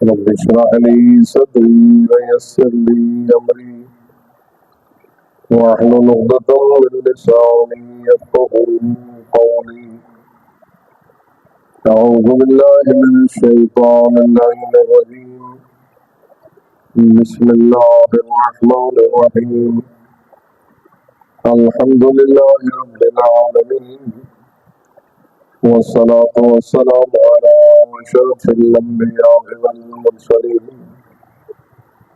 رب اشرح لي صدري ويسر لي أمري واحلل عقدة من لساني يفقهوا قولي أعوذ بالله من الشيطان اللعين الرجيم بسم الله الرحمن الرحيم الحمد لله رب العالمين والصلاة والسلام على أشرف الأنبياء والمرسلين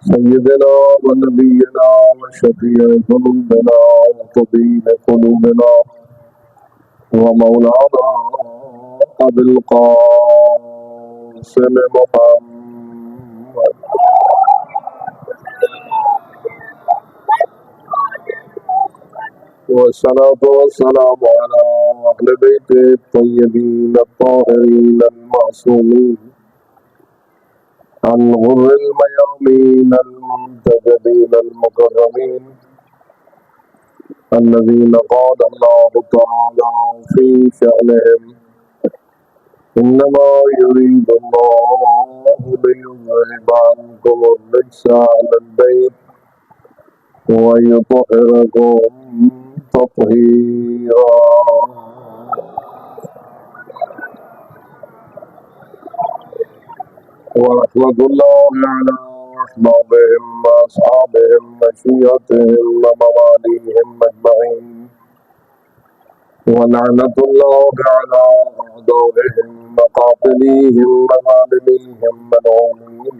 سيدنا ونبينا وشفيع ذنوبنا وطبيب قلوبنا ومولانا أبي القاسم محمد والصلاة والسلام على أهل بيت الطيبين الطاهرين المعصومين الغر الميامين المنتجبين المكرمين الذين قال الله تعالى في شأنهم إنما يريد الله ليذهب عنكم الرجس أهل البيت ويطهركم تطهيرا ورحمة الله على أحبابهم وأصحابهم وشيعتهم ومواليهم أجمعين ولعنة الله على أعدائهم وقاتليهم وظالميهم ملعونين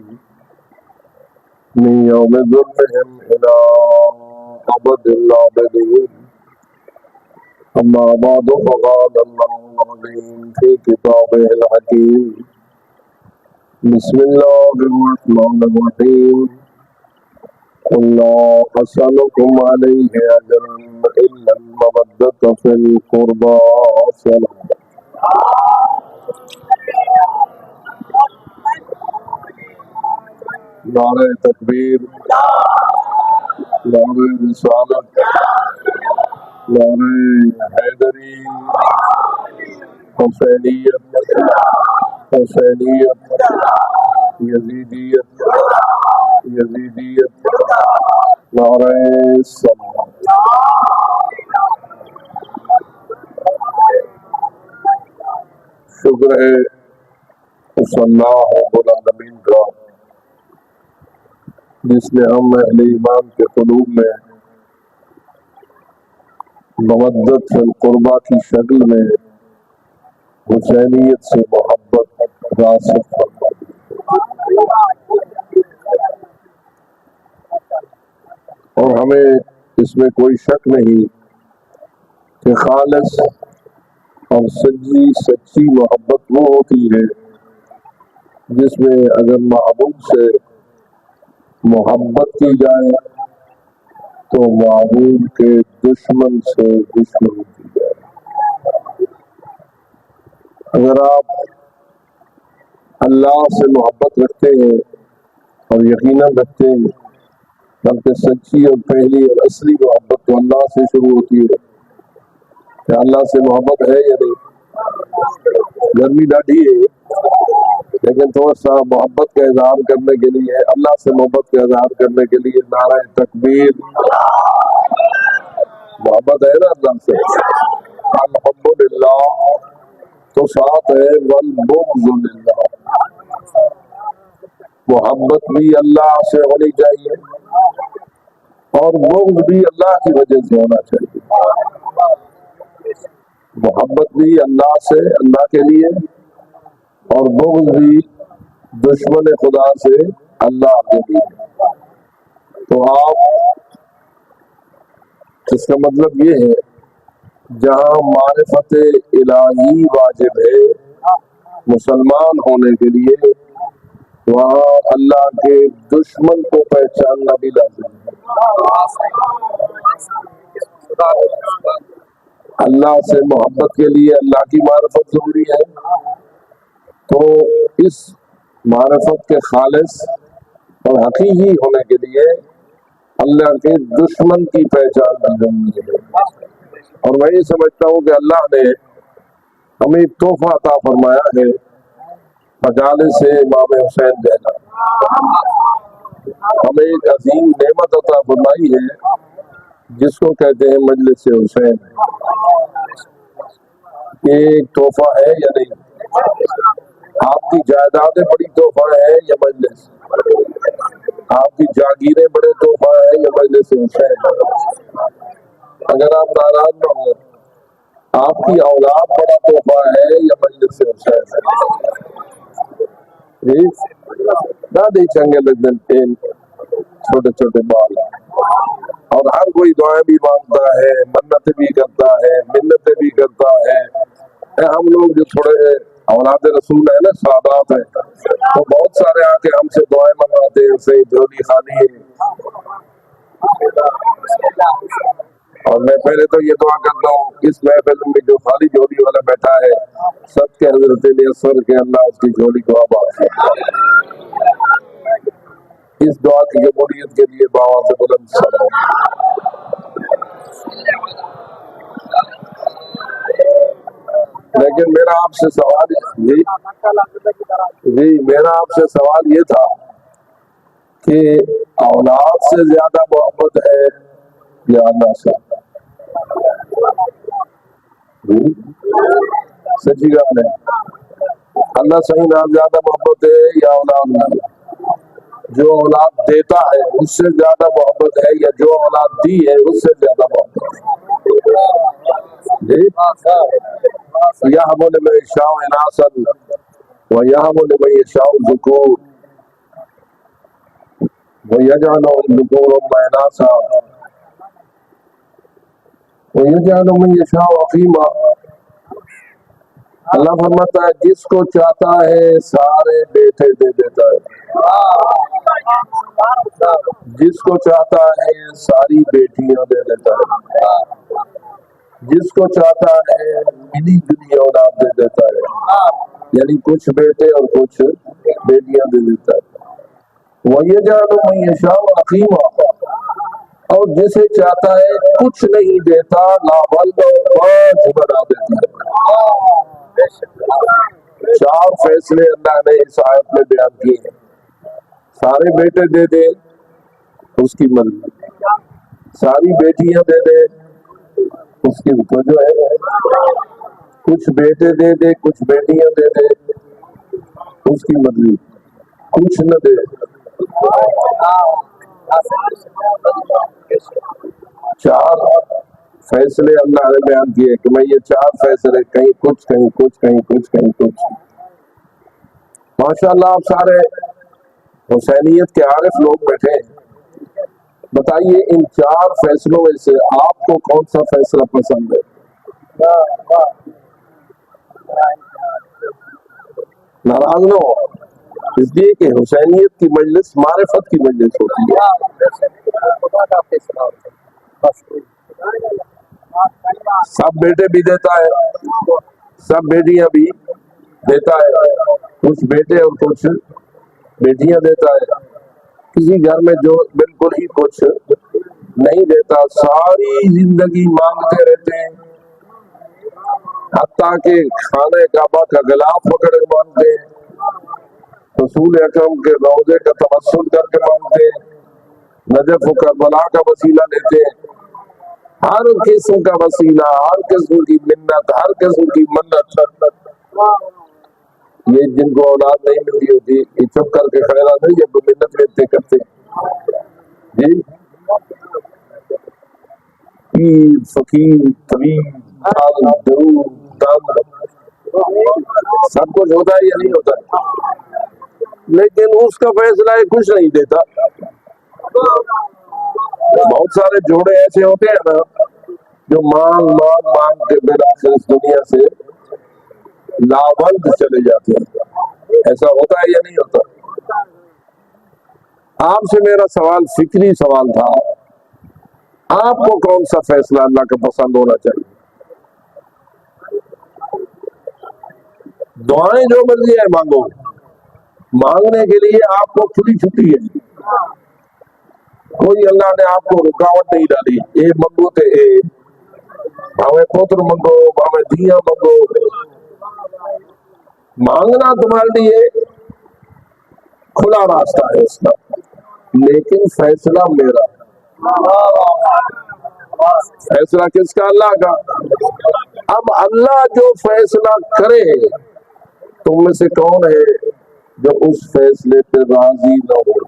من يوم ظلمهم إلى أبد الآبدين أما بعد فقال الله العظيم في كتابه الحكيم بسم الله الرحمن الرحيم قل لا أسألكم عليه أجرا إلا المودة في القربى سلام نعرہ تکبیر نعرہ رسالت نعرہ حیدری حسینیت حسینیت یزیدیت یزیدیت نعرہ سلام شکر ہے اس اللہ رب العالمین کا جس نے ہم اہل ایمان کے قلوب میں مودت فی القربہ کی شکل میں حسینیت سے محبت راسخ فرما دی اور ہمیں اس میں کوئی شک نہیں کہ خالص اور سچی محبت وہ ہوتی ہے جس میں اگر محبوب سے محبت کی جائے تو محبوب کے دشمن سے دشمنی کی جائے. اگر آپ اللہ سے محبت رکھتے ہیں اور یقیناً رکھتے ہیں بلکہ سچی اور پہلی اور اصلی محبت تو اللہ سے شروع ہوتی ہے کہ اللہ سے محبت ہے یا نہیں. گرمی ڈاڈھی ہے لیکن تھوڑا سا محبت کا اظہار کرنے کے لیے اللہ سے محبت کا اظہار کرنے کے لیے نعرہ تکبیر. محبت ہے نا اللہ سے الحمد للہ تو ساتھ ہے والبغض للہ. محبت بھی اللہ سے ہونی چاہیے اور بغض بھی اللہ کی وجہ سے ہونا چاہیے. محبت بھی اللہ سے اللہ کے لیے اور بغض بھی دشمن خدا سے اللہ کے لیے. تو آپ اس کا مطلب یہ ہے جہاں معرفت الہی واجب ہے مسلمان ہونے کے لیے وہاں اللہ کے دشمن کو پہچاننا بھی لازم ہے. اللہ سے محبت کے لیے اللہ کی معرفت ضروری ہے تو اس معرفت کے خالص اور حقیقی ہونے کے لیے اللہ کے دشمن کی پہچان بھی ضروری ہے. اور میں یہ سمجھتا ہوں کہ اللہ نے ہمیں تحفہ عطا فرمایا ہے مجالس امام حسین دینا. ہمیں ایک عظیم نعمت عطا فرمائی ہے جس کو کہتے ہیں مجلس حسین. یہ ایک تحفہ ہے یا نہیں؟ آپ کی جائیدادیں بڑی تحفہ ہے یا مجلس؟ آپ کی جاگیریں بڑے تحفہ ہے یا مجلس حسین؟ اگر آپ ناراض نہ ہوں، آپ کی اولاد بڑا تحفہ ہے یا مجلس حسین؟ جی دادی چنگے لگن تین چھوٹے چھوٹے بال، اور ہر کوئی دعائیں بھی مانگتا ہے، منتیں بھی کرتا ہے، منتیں بھی کرتا ہے. ہم لوگ جو تھوڑے اولاد رسول ہیں نا، سادات ہیں، تو بہت سارے آ کے ہم سے دعائیں منگواتے ہیں، سے جھولی خالی ہے. اور میں پہلے تو یہ دعا کرتا ہوں اس محفل میں جو خالی جھولی والا بیٹھا ہے، سب کے حضرت اصغر کے اللہ اس کی جھولی کو آباد کرے. اس دعا کی قبولیت کے لیے باوا سے بلند سلام. لیکن میرا آپ سے سوال میرا آپ سے سوال یہ تھا کہ اولاد سے زیادہ محبت ہے یا اللہ سے؟ سچی گال ہے، اللہ صحیح نہ زیادہ محبت ہے یا اولاد نہ؟ جو اولاد دیتا ہے اس سے زیادہ محبت ہے یا جو اولاد دی ہے اس سے زیادہ محبت ہے؟ جی یہب لمن یشاء اناثا ویہب لمن یشاء الذکور ویجعلهم ذکورا واناثا ویجعل من یشاء عقیما. اللہ فرماتا ہے جس کو چاہتا ہے سارے بیٹے دے دیتا ہے، جس کو چاہتا ہے ساری بیٹیاں دے دیتا ہے، جس کو چاہتا ہے ملی جلی اولاد دے دیتا ہے، یعنی کچھ بیٹے اور کچھ بیٹیاں دے دیتا ہے. وَيَجْعَلُ مَن يَشَاءُ عَقِيمًا، اور جسے چاہتا ہے کچھ نہیں دیتا، ناولد اور 5 بنا دیتا ہے. 4 فیصلے اللہ نے اس آیت میں بیان کیے ہیں. سارے بیٹے دے دے اس کی مرضی، ساری بیٹیاں دے دے اس کی حکم جو ہے، کچھ بیٹے دے دے کچھ بیٹیاں دے دے اس کی مرضی، کچھ نہ دے. 4 فیصلے اللہ نے بیان کیے کہ میں یہ 4 فیصلے، کہیں کچھ کہیں کچھ کہیں کچھ کہیں کچھ. ماشاءاللہ آپ سارے حسینیت کے عارف لوگ بیٹھے ہیں، بتائیے ان 4 فیصلوں میں سے آپ کو کون سا فیصلہ پسند ہے؟ ناراض نہ ہو، اس لیے کہ حسینیت کی مجلس معرفت کی مجلس ہوتی ہے. سب بیٹے بھی دیتا ہے، سب بیٹیاں بھی دیتا ہے، کچھ بیٹے اور کچھ بیٹیاں دیتا ہے. کسی گھر میں جو بالکل ہی کچھ نہیں دیتا، ساری زندگی مانگتے رہتے ہیں، حتیٰ کہ خانہ کعبہ کا غلاف پکڑ کے مانگتے ہیں، رسول اکرم کے روضے کا تمثل کر کے مانگتے ہیں، نجف و کربلا کا وسیلہ لیتے ہیں، ہر قسم کا وسیلہ، ہر قسم کی منت، ہر قسم کی منت. یہ جن کو اولاد نہیں ملتی ہوتی یہ چپ کر کے کھڑا نہیں، یہ منت لیتے کرتے جی. پیر فقیر طبیب حال درود دم سب کچھ ہوتا ہے یا نہیں ہوتا ہے، لیکن اس کا فیصلہ کچھ نہیں دیتا. بہت سارے جوڑے ایسے ہوتے ہیں نا جو مانگ مانگ مانگ کے بالآخر اس دنیا سے لاولد چلے جاتے ہیں. ایسا ہوتا ہے یا نہیں ہوتا؟ آپ سے میرا سوال فکری سوال تھا، آپ کو کون سا فیصلہ اللہ کا پسند ہونا چاہیے؟ دعائیں جو مرضی ہے مانگو، مانگنے کے لیے آپ کو کھلی چھٹی ہے، کوئی اللہ نے آپ کو رکاوٹ نہیں ڈالی. اے منگو تے اے بھاوے پوتر منگو بھاوے دھیاں منگو، مانگنا تمہارے لیے کھلا راستہ ہے اس کا، لیکن فیصلہ میرا، فیصلہ کس کا؟ اللہ کا۔ اب اللہ جو فیصلہ کرے، تم میں سے کون ہے جو اس فیصلے پہ راضی نہ ہو؟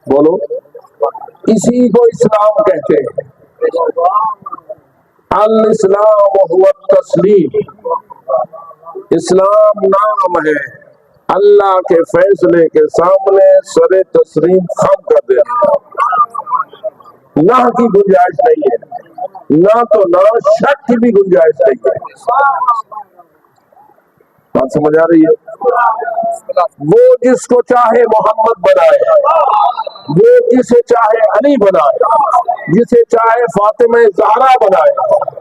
بولو، اسی کو اسلام کہتے ہیں۔ الاسلام هو التسلیم، اسلام نام ہے اللہ کے فیصلے کے سامنے سر تسلیم خم کر دینا، نہ کی گنجائش نہیں ہے، نہ تو نہ شک کی بھی گنجائش نہیں ہے۔ بات سمجھ آ رہی ہے؟ وہ جس کو چاہے محمد بنائے، وہ جسے چاہے علی بنائے، جسے چاہے فاطمہ زہرا بنائے،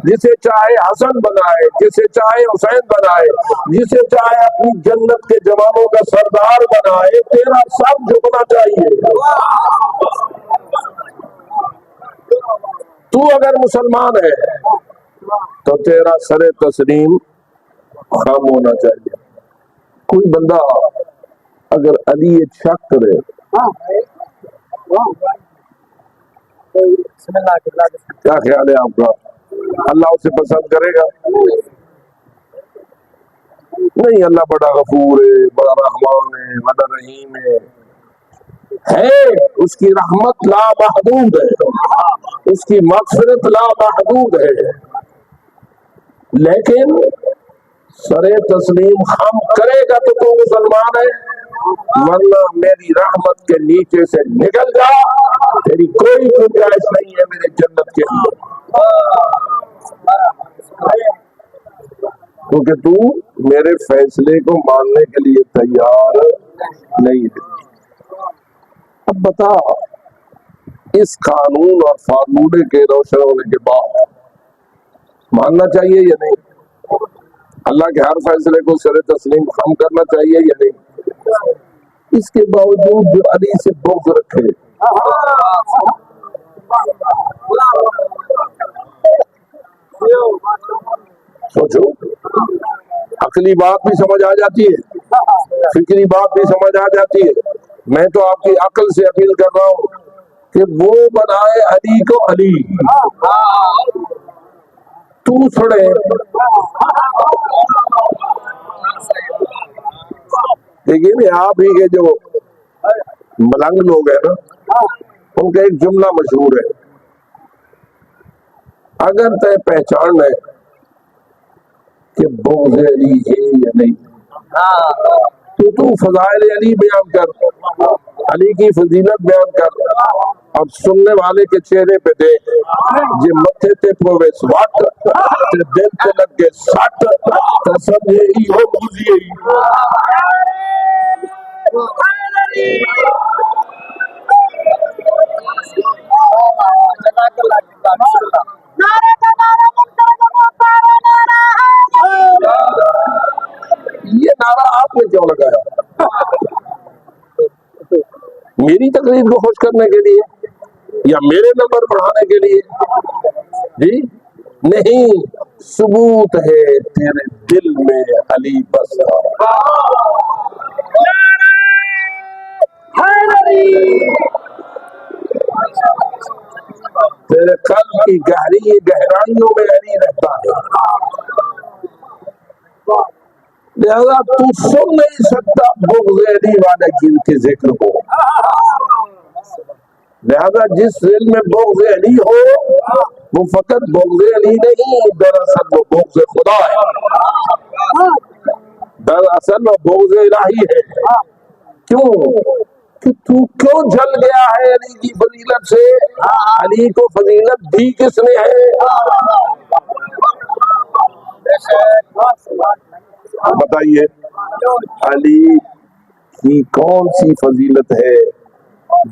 جسے چاہے حسن بنائے، جسے چاہے حسین بنائے، جسے چاہے اپنی جنت کے جوانوں کا سردار بنائے، تیرا سب جھکنا چاہیے۔ تو اگر مسلمان ہے تو تیرا سر تسلیم خم ہونا چاہیے۔ کوئی بندہ اگر علی شک کرے، کیا خیال ہے آپ کا؟ اللہ اسے پسند کرے گا؟ نہیں، اللہ بڑا غفور ہے، بڑا رحمان ہے، بڑا رحیم ہے، اس کی رحمت لا محدود ہے، اس کی مغفرت لا محدود ہے، لیکن سر تسلیم خم کرے گا تو مسلمان ہے، ورنہ میری رحمت کے نیچے سے نکل جا، تیری کوئی گنجائش نہیں ہے میرے جنت کے اندر، کیونکہ تو میرے فیصلے کو ماننے کے لیے تیار نہیں ہے۔ اب بتا، اس قانون اور فارمولے کے روشن ہونے کے بعد ماننا چاہیے یا نہیں؟ اللہ کے ہر فیصلے کو سر تسلیم خم کرنا چاہیے یا نہیں؟ اس کے باوجود جو علی سے بغض رکھے، سوچو، عقلی بات بھی سمجھ آ جاتی ہے، فکری بات بھی سمجھ آ جاتی ہے۔ میں تو آپ کی عقل سے اپیل کر رہا ہوں کہ وہ بنائے علی کو علی، تو چھڑے۔ لیکن آپ ہی کے جو ملنگ لوگ ہیں نا، ان کا ایک جملہ مشہور ہے، اگر تے پہچان ہے کہ بغض علی ہے یا نہیں تو فضائل علی بیان کر، علی کی فضیلت بیان کر، اور سننے والے کے چہرے پہ دیکھ، جی متھے تے پوے سوٹ تے دل تے لگے سٹ تے سمجھے ہی ہو بغضی ہی۔ یہ نعرہ آپ نے کیوں لگایا؟ میری تقریر کو خوش کرنے کے لیے یا میرے نمبر بڑھانے کے لیے؟ جی نہیں، ثبوت ہے تیرے دل میں علی بسا، تیرے قلب کی گہرائیوں میں علی رہتا ہے، لہذا تو سن نہیں سکتا بغض علی والے دل کے ذکر کو، لہذا جس دل میں بغض علی ہو وہ فقط بغض علی نہیں، دراصل وہ بغض خدا ہے، دراصل وہ بغض الہی ہے۔ کیوں کہ تو کیوں جل گیا ہے علی کی فضیلت سے؟ علی کو فضیلت دی کس نے ہے؟ بتائیے، علی کی کون سی فضیلت ہے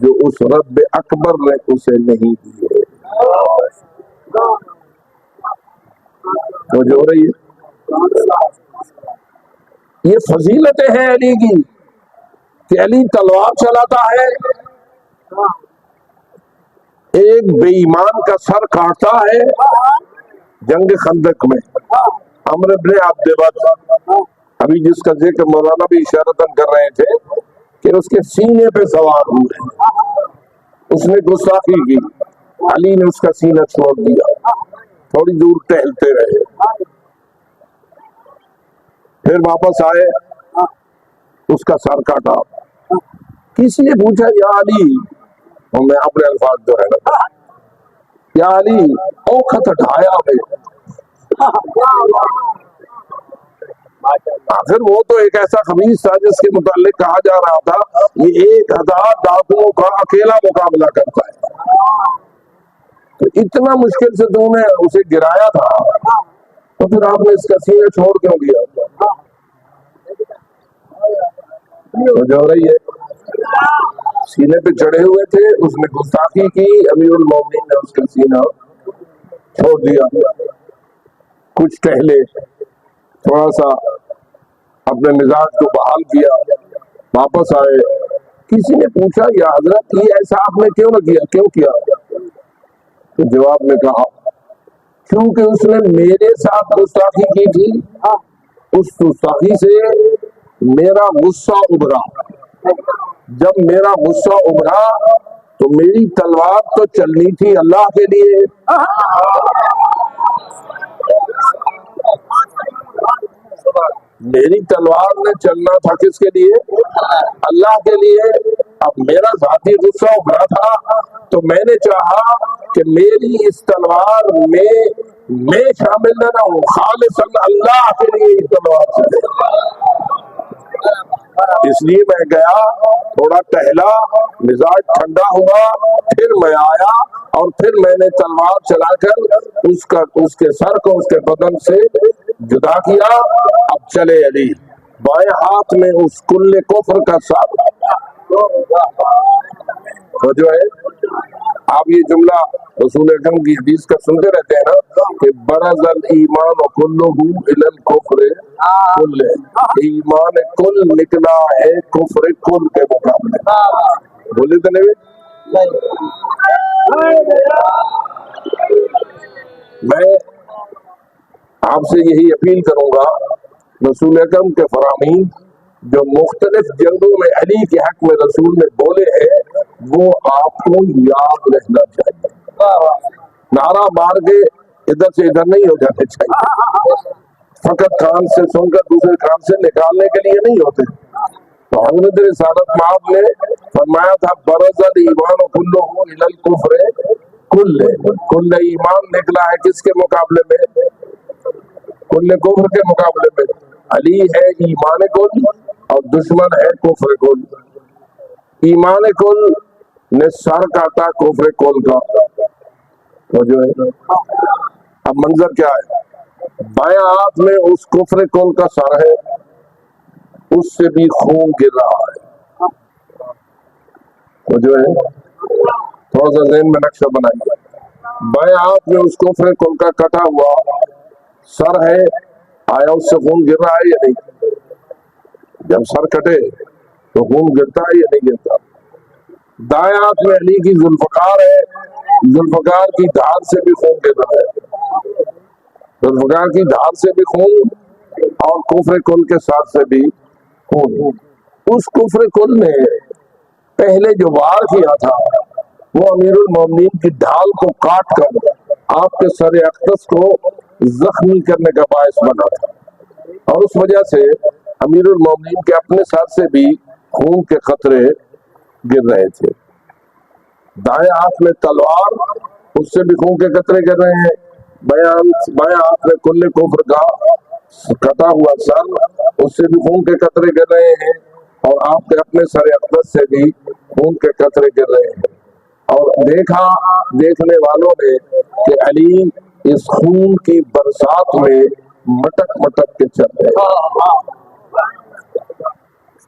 جو اس رب اکبر نے اسے نہیں دی ہے؟ جو ہو رہی ہے، یہ فضیلتیں ہیں علی کی کہ علی تلوار چلاتا ہے، ایک بے ایمان کا سر کاٹتا ہے جنگ خندق میں، عمرو بن عبد ود، ابھی جس کا ذکر مولانا بھی اشارتاً کر رہے تھے کہ اس کے سینے پہ سوار ہوئے، اس نے گستاخی کی، علی نے اس کا سینہ چھوڑ دیا، تھوڑی دور ٹہلتے رہے، پھر واپس آئے، اس کا سر کاٹا۔ کسی نے پوچھا یا علی، اور میں اپنے الفاظ جو ہے نا، یا علی اوقت ہٹایا ہے۔ آخر وہ تو ایک ایسا خبیث تھا جس کے متعلق کہا جا رہا تھا یہ 1000 ڈاکوؤں کا اکیلا مقابلہ کرتا ہے، تو اتنا مشکل سے تم نے اسے گرایا تھا، تو پھر آپ نے اس کا سینہ چھوڑ کیوں دیا؟ جو رہی ہے سینے پہ چڑھے ہوئے تھے، اس نے گستاخی کی، امیر المومنین نے اس کا سینہ چھوڑ دیا۔ کچھ ٹہلے، تھوڑا سا اپنے مزاج کو بحال کیا، واپس آئے، کسی نے پوچھا یا حضرت یہ ایسا آپ نے کیوں نہ کیا، کیوں کیا؟ تو جواب میں کہا کیونکہ اس نے میرے ساتھ گستاخی کی تھی، اس گستاخی سے میرا غصہ ابھرا، جب میرا غصہ ابھرا تو میری تلوار تو چلنی تھی اللہ کے لیے، میری تلوار نے چلنا تھا کس کے لیے؟ اللہ کے لیے۔ اب میرا ذاتی غصہ ابھرا تھا تو میں نے چاہا کہ میری اس تلوار میں شامل نہ ہوں، خالصاً اللہ کے لیے اس تلوار چلے، اس لیے میں گیا، تھوڑا ٹہلا، مزاج ٹھنڈا ہوا، پھر میں آیا اور پھر میں نے تلوار چلا کر اس کے سر کو اس کے بدن سے جدا کیا۔ اب چلے علی، بائیں ہاتھ میں اس کل کفر کا سر، تو جو ہے آپ یہ جملہ رسول اکرم کی حدیث کا سنتے رہتے ہیں نا کہ برز الایمان کلہ الی الکفر کلہ، ایمان کل نکلا ہے کفر کل کے مقابلے، بولے تو نہیں؟ میں آپ سے یہی اپیل کروں گا، رسول اکرم کے فرامین جو مختلف جنگوں میں علی کے حق میں رسول نے بولے ہیں وہ آپ کو یاد رہنا چاہیے، نعرہ مار کے ادھر سے ادھر نہیں ہو جانے چاہیے، فقط کان سے سن کر دوسرے کان سے نکالنے کے لیے نہیں ہوتے۔ تو حضرت رسالت مآب نے فرمایا تھا برز الایمان کلہ الی الکفر کلہ، کل ایمان نکلا ہے کس کے مقابلے میں؟ کل کفر کے مقابلے میں۔ علی ہے ایمان کل اور دشمن ہے کفر کل۔ ایمان کل نے سر کاٹا کفر کل کا، تو جو ہے اب منظر کیا ہے، بائیں ہاتھ میں اس کفر کل کا سر ہے، اس سے بھی خون گر رہا ہے، تو جو ہے تھوڑا سا ذہن میں نقشہ بنائیے، بائیں ہاتھ میں اس کفر کل کا کٹا ہوا سر ہے، آیا اس سے خون گر رہا ہے یا نہیں؟ جب سر کٹے تو خون گرتا ہے یا نہیں گرتا؟ دائیں ہاتھ میں علی کی ذوالفقار ہے، ذوالفقار کی دھار سے بھی خون گر رہا ہے، ذوالفقار کی دھار سے بھی خون اور کفر کل کے ساتھ سے بھی خون۔ اس کفر کل نے پہلے جو وار کیا تھا وہ امیر المومنین کی ڈھال کو کاٹ کر آپ کے سر اقدس کو زخمی کرنے کا باعث بنا تھا، اور اس وجہ سے امیر المومنین کے اپنے سر سے بھی خون کے قطرے گر رہے تھے۔ دائیں ہاتھ میں تلوار، اس سے بھی خون کے قطرے گر رہے ہیں، بائیں ہاتھ میں کل کفر کا کٹا ہوا سر، اس سے بھی خون کے قطرے گر رہے ہیں، اور آپ کے اپنے سر اقدس سے بھی خون کے قطرے گر رہے ہیں، اور دیکھا دیکھنے والوں نے کہ علی اس خون کی برسات میں مٹک مٹک کے چل رہے،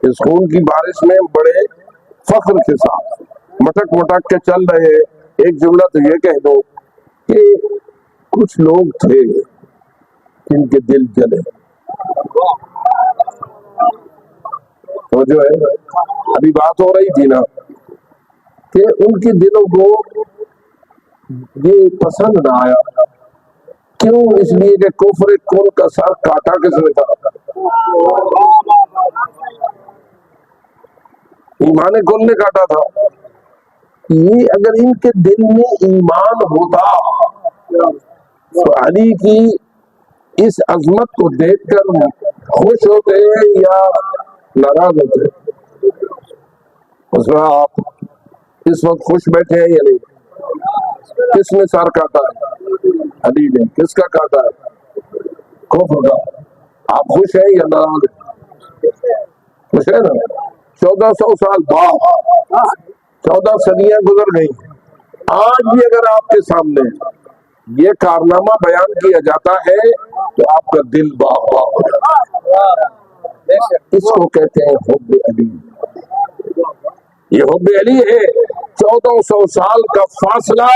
اس خون کی بارش میں بڑے فخر کے ساتھ مٹک مٹک کے چل رہے۔ ایک جملہ تو یہ کہہ دو کہ کچھ لوگ تھے جن کے دل جلے، تو جو ہے ابھی بات ہو رہی تھی نا کہ ان کے دلوں کو یہ پسند نہ آیا، کیوں؟ اس لیے کہ کفر کل کا سر کاٹا کس نے تھا؟ ایمان کل نے کاٹا تھا. یہ اگر ان کے دل میں ایمان ہوتا تو علی کی اس عظمت کو دیکھ کر خوش ہوتے یا ناراض ہوتے؟ اس میں آپ اس وقت خوش بیٹھے ہیں یا نہیں؟ کس نے سر کاٹا ہے؟ علی نے. کس کا کاٹا ہے؟ کفر کا. آپ خوش ہیں یا ناراض ہیں؟ خوش ہے نا. 1400 سال بعد 14 صدیاں گزر گئی. آج بھی اگر آپ کے سامنے یہ کارنامہ بیان کیا جاتا ہے تو آپ کا دل باغ باغ ہو جاتا ہے. اس کو کہتے ہیں حب علی. یہ حب علی ہے. 1400 سال کا فاصلہ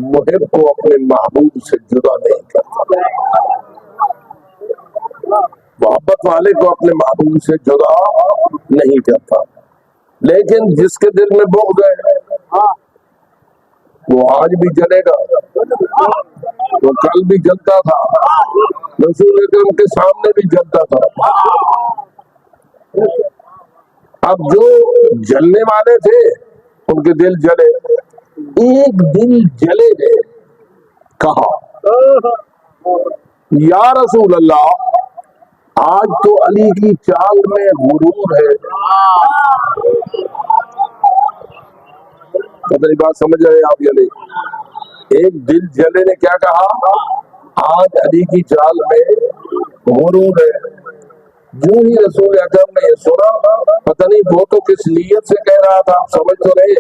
محب کو اپنے محبوب سے جدا نہیں کرتا. محبت والے کو اپنے محبوب سے جدا نہیں کرتا. لیکن جس کے دل میں بغض ہے وہ آج بھی جلے گا. وہ کل بھی جلتا تھا. رسول اکرم کے سامنے بھی جلتا تھا. اب جو جلنے والے تھے ان کے دل جلے. ایک دل جلے گئے. کہا یا رسول اللہ آج تو علی کی چال میں غرور ہے. پتہ نہیں بات سمجھ رہے آپ یا نہیں. ایک دل جلے نے کیا کہا؟ آج علی کی چال میں غرور ہے. جو ہی رسول اکرم نے یہ سنا پتہ نہیں وہ تو کس نیت سے کہہ رہا تھا. سمجھ تو رہے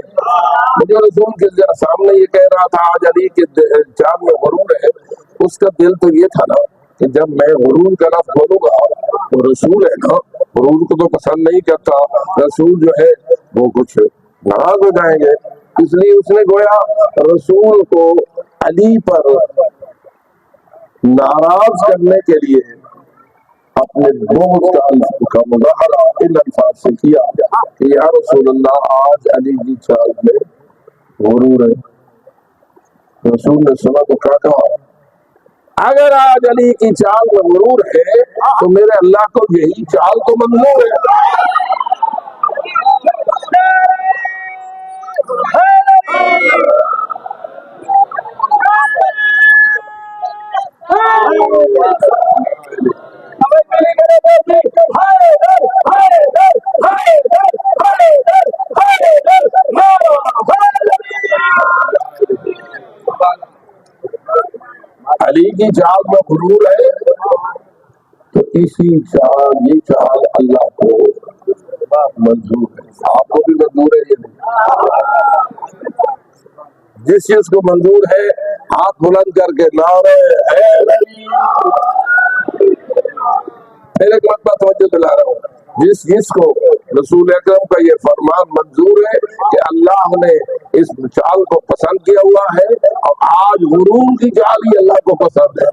مجھے رسول کے سامنے یہ کہہ رہا تھا آج علی کی چال میں غرور ہے. اس کا دل تو یہ تھا نا کہ جب میں غرور کا لفظ بولوں گا تو رسول ہے نا غرور کو تو پسند نہیں کرتا. رسول جو ہے وہ کچھ ناراض ہو جائیں گے. اس لیے اس نے گویا رسول کو علی پر ناراض کرنے کے لیے اپنے بغض کا مظاہرہ ان الفاظ سے کیا کہ یا رسول اللہ آج علی کی چال میں غرور ہے. رسول نے سنا تو کیا کہا؟ اگر آج علی کی چال میں غرور ہے تو میرے اللہ کو یہی چال تو منظور ہے. علی کی چال میں غرور ہے تو اسی چال یہ چال اللہ کو منظور ہے. آپ کو بھی منظور ہے یہ نہیں؟ جس چیز کو منظور ہے ہاتھ بلند کر کے نعرے حیدری. پھر ایک مرتبہ توجہ دلا رہا ہوں. جس کو رسول اکرم کا یہ فرمان منظور ہے کہ اللہ نے اس چال کو پسند کیا ہوا ہے اور آج غرور کی چال ہی اللہ کو پسند ہے.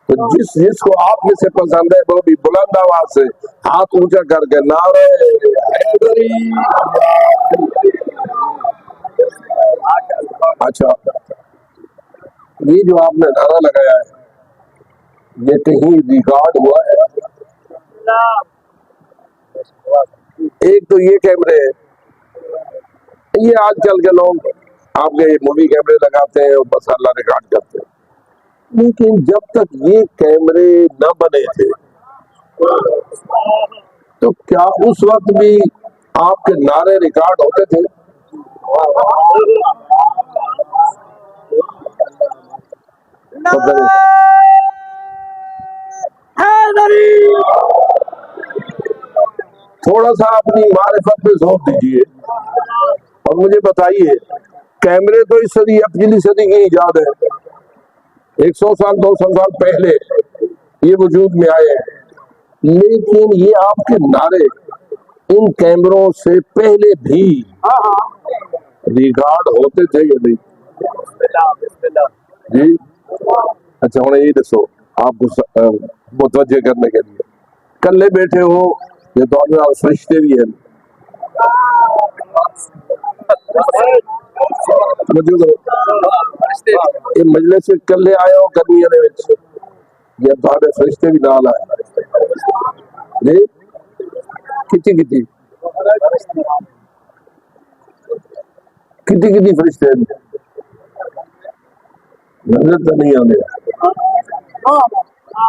تو جس کو آپ میں سے پسند ہے وہ بھی بلند آواز سے ہاتھ اونچا کر کے نعرے حیدری. اچھا یہ جو آپ نے نعرہ لگایا ہے یہ کہیں ریکارڈ ہوا ہے؟ ایک تو یہ کیمرے یہ آج کل کے لوگ آپ کے مووی کیمرے لگاتے ہیں اور بس اللہ ریکارڈ کرتے ہیں. لیکن جب تک یہ کیمرے نہ بنے تھے تو کیا اس وقت بھی آپ کے نعرے ریکارڈ ہوتے تھے؟ تھوڑا سا اپنی معرفت پہ زور دیجیے اور مجھے بتائیے کیمرے تو اس صدی پچھلی صدی کی ایجاد ہے. 100 سال 200 سال پہلے یہ وجود میں آئے ہیں. لیکن یہ آپ کے نعرے ان کیمروں سے پہلے بھی ریکارڈ ہوتے تھے یا نہیں؟ جی اچھا ہوں یہی دسو آپ کو متوجہ کرنے کے لیے کلے بیٹھے ہو یہ تو فرشتے بھی ہیں. مجلس کلے آئے ہو گرمیاں دے وچ یہ تھوڑے فرشتے بھی نال آئے جی کتنی فرشتے نظر تو نہیں آنے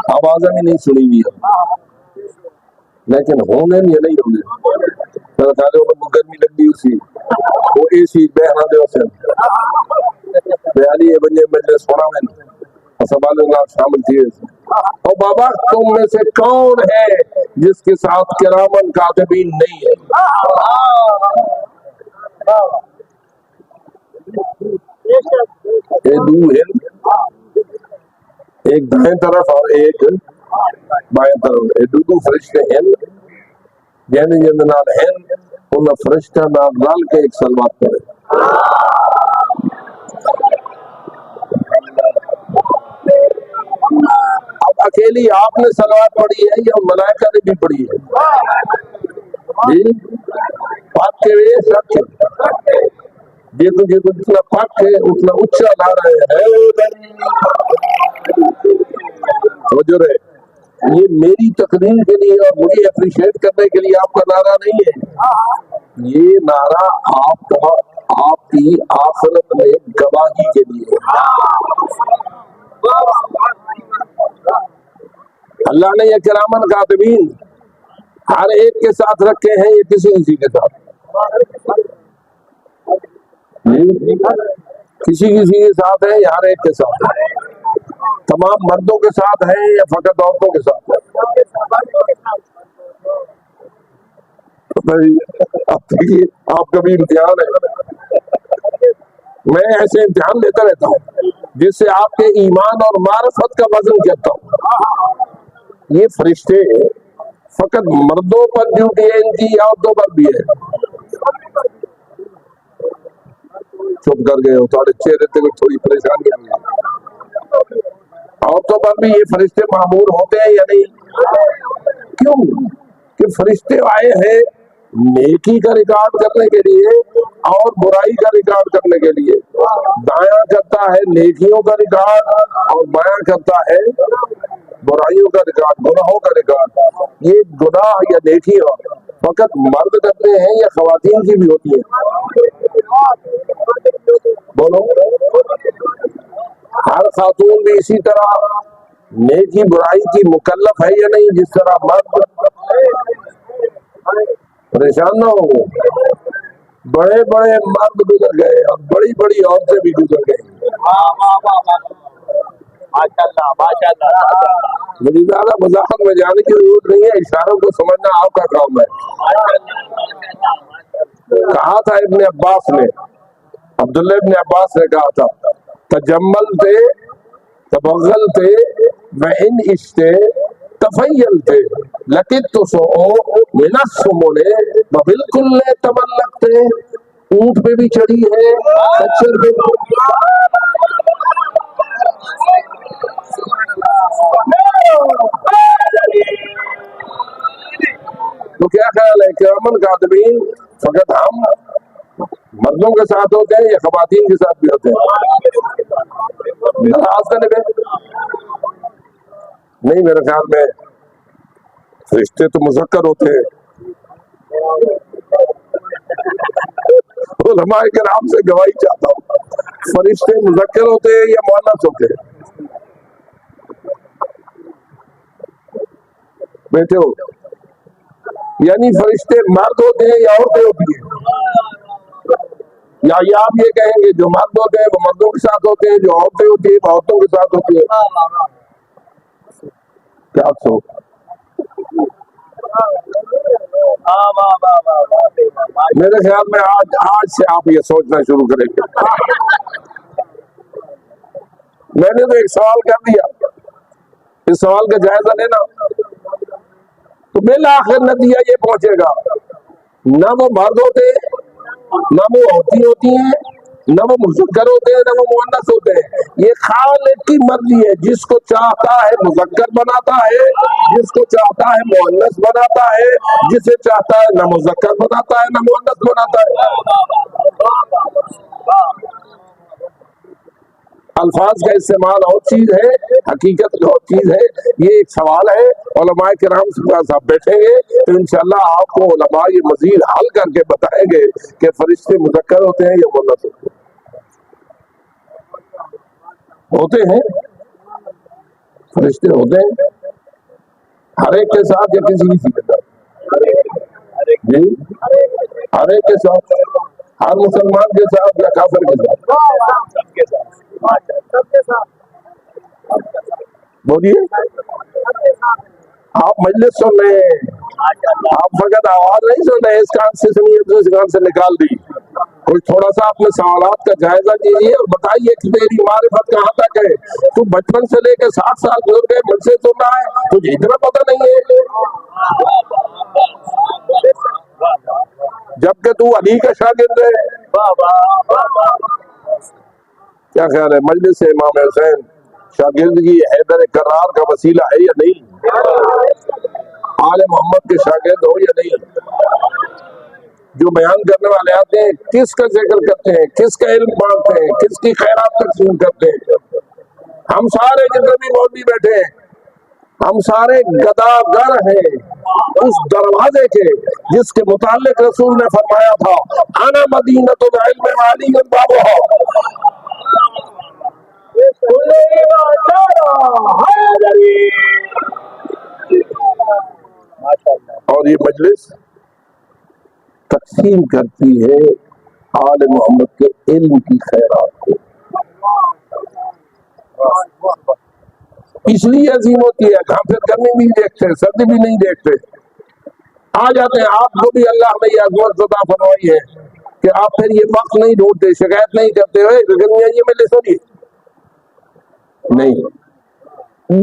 آوازیں بھی نہیں سنی ہوئی لیکن ہونے نہیں ہونے میرا خیال ہے انہوں گرمی لگی اسی وہ اے سی بہنا دے اسے بیانی بنجے مجلس ہونا میں سوال اللہ شامل تھی اور بابا تم میں سے کون ہے جس کے ساتھ کرامن کاتبین نہیں ہے یہ دو ہند ایک دائیں طرف اور ایک بائیں طرف یہ دو فرشتے ہیں جن جن نال ہیں ان فرشتہ نال رل کے ایک سلوات کرے اب اکیلی آپ نے سلوات پڑھی ہے یا ملائکہ نے بھی پڑھی ہے جی پاک کے سب دیکھو جتنا پاک ہے اتنا اچھا لا رہے ہیں وہ جو رہے یہ میری تقریر کے لیے اور مجھے اپریشیٹ کرنے کے لیے آپ کا نعرہ نہیں ہے یہ نعرہ آپ کی آخرت میں گواہی کے لیے اللہ نے یہ کرامن کاتبین ہر ایک کے ساتھ رکھے ہیں یہ کسی کے ساتھ کسی کے ساتھ ہے یا ہر ایک کے ساتھ تمام مردوں کے ساتھ ہیں یا فقط عورتوں کے ساتھ ہے آپ کا بھی امتحان ہے میں ایسے امتحان لیتا رہتا ہوں جس سے آپ کے ایمان اور معرفت کا وزن کرتا ہوں یہ فرشتے فقط مردوں پر ڈیوٹی ہے ان کی عورتوں پر بھی ہے چپ کر گئے ہو تھوڑے چہرے سے تھوڑی پریشانی آ گئی عورتوں پر بھی یہ فرشتے معمور ہوتے ہیں یا نہیں کیوں کہ فرشتے آئے ہیں نیکی کا ریکارڈ کرنے کے لیے اور برائی کا ریکارڈ کرنے کے لیے دایاں کرتا ہے نیکیوں کا ریکارڈ اور بایاں کرتا ہے برائیوں کا ریکارڈ گناہوں کا ریکارڈ یہ گناہ یا نیکیاں فقط مرد کرتے ہیں یا خواتین کی بھی ہوتی ہیں بولو ہر خاتون بھی اسی طرح نیکی برائی کی مکلف ہے یا نہیں جس طرح مرد پریشان نہ ہو بڑے بڑے مرد گزر گئے اور بڑی بڑی عورتیں بھی گزر گئی مجھے زیادہ وضاحت میں جانے کی ضرورت نہیں ہے اشاروں کو سمجھنا آپ کا کام ہے کہا تھا ابن عباس نے عبداللہ ابن عباس نے کہا تھا تجمل تھے تبغل تھے وَإِنْ اِشْتِ تفیل تھے لکت تو سو من السمنے بالکل تملک تھے اونٹ پہ بھی چڑھی ہے کچر پہ تو کیا خیال ہے کرامن کاتبین فقط ہم مردوں کے ساتھ ہوتے ہیں یا خواتین کے ساتھ بھی ہوتے ہیں نہیں میرے خیال میں فرشتے تو مذکر ہوتے ہیں علماء کرام سے گواہی چاہتا ہوں فرشتے مذکر ہوتے ہیں یا مؤنث ہوتے ہیں بیٹھے ہو یعنی فرشتے مرد ہوتے ہیں یا عورتیں ہوتی ہیں یا آپ یہ کہیں گے جو مرد ہوتے ہیں وہ مردوں کے ساتھ ہوتے ہیں جو عورتیں ہوتی ہیں وہ عورتوں کے ساتھ ہوتی ہیں کیا سو میرے خیال میں آج سے آپ یہ سوچنا شروع کریں گے میں نے تو ایک سوال کر دیا اس سوال کا جائزہ لینا تو بالآخر نتیجہ یہ پہنچے گا نہ وہ مرد ہوتے نہ وہ عورتیں ہوتی ہیں نہ وہ مذکر ہوتے ہیں نہ وہ مؤنث ہوتے ہیں یہ خالق کی مرضی ہے جس کو چاہتا ہے مذکر بناتا ہے جس کو چاہتا ہے مؤنث بناتا ہے جسے چاہتا ہے نہ مذکر بناتا ہے نہ مؤنث بناتا ہے الفاظ کا استعمال اور چیز ہے، حقیقت اور چیز ہے. یہ ایک سوال ہے، علماء کرام صاحب بیٹھیں گے تو انشاءاللہ آپ کو علماء یہ مزید حل کر کے بتائیں گے کہ فرشتے مذکر ہوتے ہیں یا مؤنث ہوتے ہیں. فرشتے ہوتے ہیں ہر ایک کے ساتھ یا کسی کسی کے ساتھ؟ جی ہر ایک کے ساتھ، ہر مسلمان کے ساتھ یا کافر کے ساتھ؟ بولیے. آپ مجلس سن رہے ہیں، آپ فقط آواز نہیں سن رہے، اس کان سے سنیے دوسرے کان سے نکال دی. کوئی تھوڑا سا اپنے سوالات کا جائزہ لیجیے اور بتائیے کہ میری معرفت کہاں تک ہے. تو بچپن سے لے کے 60 سال گزر گئے، مجھ سے سن رہا ہے، تجھے اتنا پتہ نہیں ہے جبکہ تو علی کا شاگرد ہے. کیا خیال ہے مجلس امام حسین شاگردگی حیدر کرار کا وسیلہ ہے یا نہیں؟ آل محمد کے شاگرد ہو یا نہیں؟ جو بیان کرنے والے آتے ہیں کس کا ذکر کرتے ہیں، کس کا علم پڑھتے ہیں، کس کی خیرات تقسیم کرتے ہیں؟ ہم سارے جتنے بھی مولوی بیٹھے ہیں ہم سارے گداگر ہیں اس دروازے کے جس کے متعلق رسول نے فرمایا تھا انا مدینۃ العلم وعلی بابھا. اور یہ مجلس تقسیم کرتی ہے آل محمد کے علم کی خیرات کو. اس لیے عظیم ہوتی ہے کہ ہم پھر گرمی بھی نہیں دیکھتے، سردی بھی نہیں دیکھتے. آ جاتے ہیں. آپ کو بھی اللہ نے یہ عظمت عطا فرمائی ہے کہ آپ پھر یہ وقت نہیں ڈھونڈتے، شکایت نہیں کرتے ہوئے گرمی آئی ہے میں لے سوری نہیں.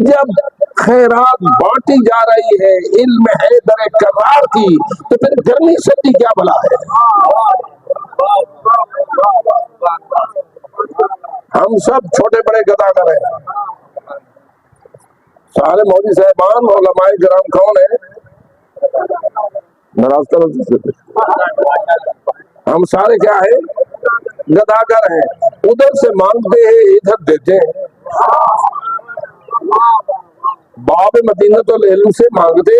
جب خیرات بانٹی جا رہی ہے علم ہے در کرار کی تو پھر گرمی سردی کیا بلا ہے. ہم سب چھوٹے بڑے گداگر ہیں. سارے مولوی صاحبان علماء کرام کون ہیں؟ ناراض کرو. ہم سارے کیا ہیں؟ گداگر ہیں. ادھر سے مانگتے ہیں ادھر دیتے ہیں. باب مدینۃ العلم سے مانگتے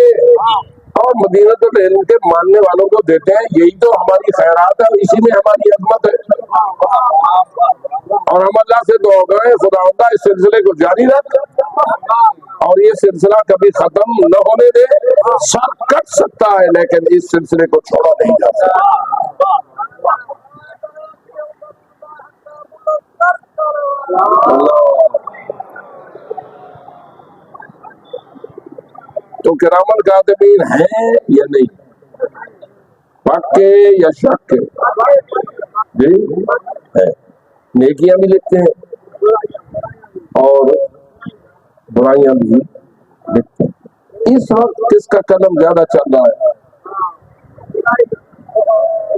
اور مدینۃ العلم کے ماننے والوں کو دیتے ہیں. یہی تو ہماری خیرات ہے، اسی میں ہماری عظمت ہے. اور ہم اللہ سے دعا کریں خداوندہ اس سلسلے کو جاری رکھ اور یہ سلسلہ کبھی ختم نہ ہونے دے. سر کٹ سکتا ہے لیکن اس سلسلے کو چھوڑا نہیں جا سکتا. تو کرامن کاتبین ہیں یا نہیں؟ پکے یا شک کے؟ جی ہے. نیکیاں بھی لکھتے ہیں اور برائیاں بھی لکھتے ہیں. اس وقت کس کا قلم زیادہ چل رہا ہے؟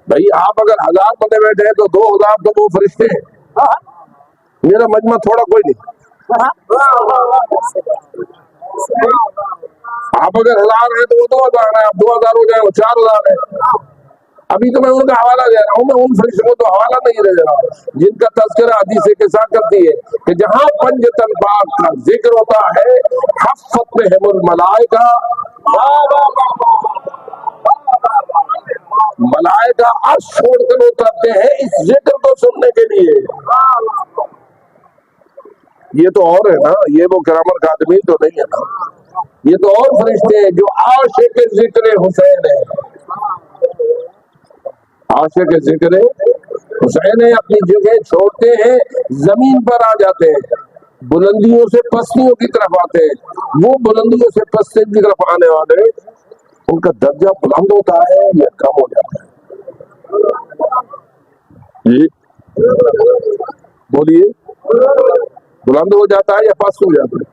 بھائی آپ اگر 1000 بندے بیٹھے ہیں تو 2000 تو وہ فرشتے ہیں. میرا مجمع تھوڑا کوئی نہیں. آپ اگر 1000 ہیں تو وہ 2000 ہیں، آپ 2000 ہو جائیں وہ 4000 ہیں. ابھی تو میں ان کا حوالہ دے رہا ہوں، میں ان فرشتوں کو تو حوالہ نہیں دے رہا جن کا تذکرہ حدیث کے ساتھ کرتی ہے کہ جہاں پنجتن پاک کا ذکر ہوتا ہے حفت بہم الملائکہ، ملائکہ عرش چھوڑ کر اترتے ہیں اس ذکر کو سننے کے لیے. یہ تو اور ہے نا، یہ وہ کرامن کاتبین تو نہیں ہے نا. یہ تو اور فرشتے ہیں جو عاشق ذکر حسین ہیں. عاشق ذکر حسین اپنی جگہ چھوڑتے ہیں، زمین پر آ جاتے ہیں، بلندیوں سے پستیوں کی طرف آتے ہیں. وہ بلندیوں سے پستیوں کی طرف آنے والے ان کا درجہ بلند ہوتا ہے یا کم ہو جاتا ہے؟ جی بولیے. بلند ہو جاتا ہے یا پست ہو جاتا ہے؟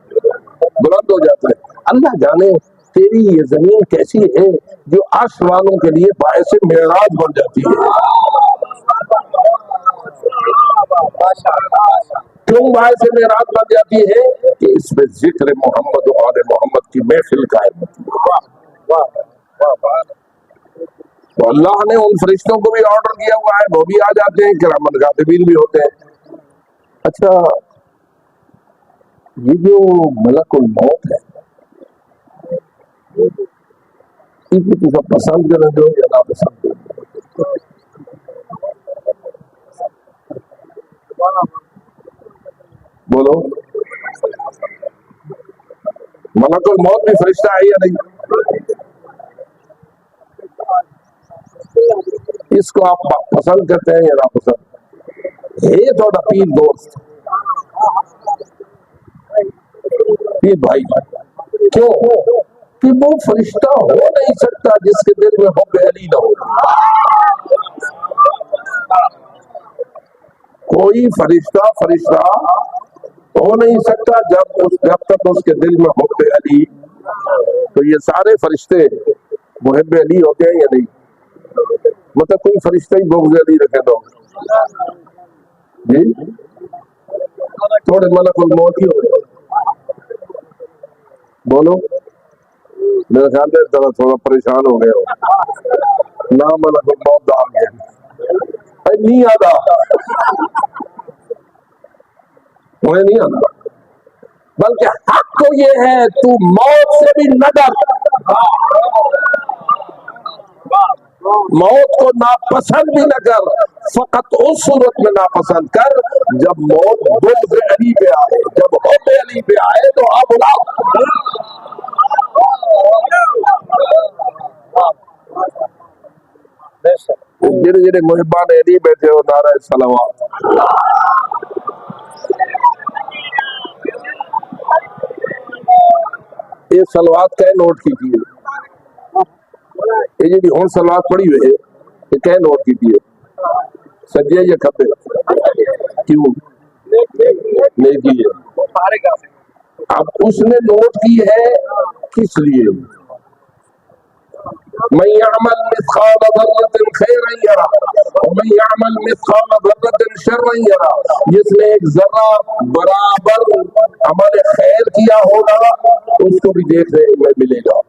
بلند ہو جاتا ہے. اللہ جانے تیری یہ زمین کیسی ہے جو عرش والوں کے لیے باعث معراج بن جاتی ہے. کیوں باعث معراج بن جاتی ہے؟ کہ اس میں ذکر محمد و آل محمد کی محفل قائم ہوتی ہے. تو اللہ نے ان فرشتوں کو بھی آرڈر کیا ہوا ہے، وہ بھی آ جاتے ہیں، کرامن کاتبین بھی ہوتے ہیں. اچھا یہ جو ملک الموت ہے اس کو تو سب پسند کریں گے یا نا پسند کریں گے؟ بولو، ملک الموت بھی فرشتہ ہے یا نہیں؟ اس کو آپ پسند کرتے ہیں یا نا پسند؟ یہ تھوڑا پیر دوست، پیر بھائی، کیوں کہ وہ فرشتہ ہو نہیں سکتا جس کے دل میں حب علی نہ ہو۔ کوئی فرشتہ ہو نہیں سکتا جب تک اس کے دل میں حب علی۔ تو یہ سارے فرشتے محب علی ہوتے ہیں یا نہیں؟ مطلب کوئی فرشتہ ہی بغض علی رکھے تو جی تھوڑے ملک الموت ہی ہوئے۔ بولو، میرے خیال میں تھوڑا پریشان ہو گئے ہو نہ، ملک الموت آ گیا نہیں آتا، انہیں نہیں آتا، بلکہ حق تو یہ ہے تو موت سے بھی نہ ڈر، موت کو ناپسند بھی نہ کر، فقط اس صورت میں ناپسند کر جب موت بغض علی پہ آئے، جب حب علی پہ آئے تو آپ بلاؤ۔ جڑے جڑے محبان علی بیٹھے ہو نعرہ صلوات۔ یہ صلوات کہے نوٹ کیجیے، یہ جی ہوں صلوات پڑھی ہوئے یہ کہے نوٹ کیجیے، سجے یا کھبے؟ کیوں؟ نیکی ہے۔ اب اس نے نوٹ کی ہے کس لیے؟ من يعمل مثقال ذرة خيرا يره ومن يعمل مثقال ذرة شرا يره، جس نے ایک ذرہ برابر عمل خیر کیا ہوگا اس کو بھی دیکھنے میں ملے گا،